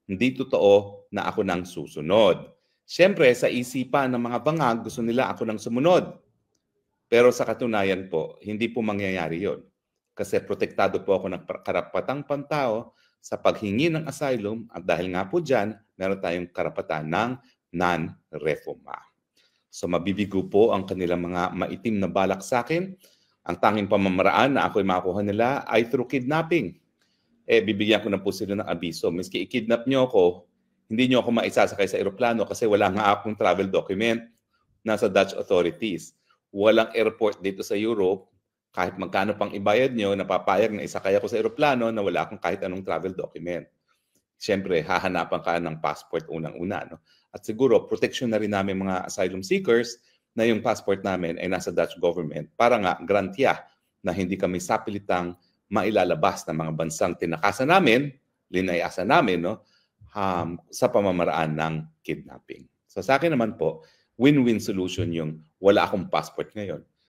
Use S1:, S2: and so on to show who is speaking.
S1: Hindi totoo na ako nang susunod. Siyempre, sa isipan ng mga bangag, gusto nila ako nang sumunod. Pero sa katunayan po, hindi po mangyayari yon. Kasi protektado po ako ng karapatang pantao sa paghingi ng asylum at dahil nga po dyan, meron tayong karapatan ng non-refoulement. So mabibigo po ang kanilang mga maitim na balak sa akin. Ang tanging pamamaraan na ako'y makuha nila ay through kidnapping. Bibigyan ko na po sila ng abiso. Miski i-kidnap nyo ako, hindi nyo ako maisasakay sa eroplano kasi wala nga akong travel document. Nasa Dutch authorities. Walang airport dito sa Europe. Kahit magkano pang ibayad nyo, napapayag na isakay ako sa eroplano na wala akong kahit anong travel document. Siyempre, hahanapan ka ng passport unang-una. No? At siguro, protection na rin namin mga asylum seekers na yung passport namin ay nasa Dutch government para nga garantiya na hindi kami sapilitang mailalabas ng mga bansang tinakasan namin, linayasan namin, no? Sa pamamaraan ng kidnapping. So sa akin naman po, win-win solution yung wala akong passport ngayon.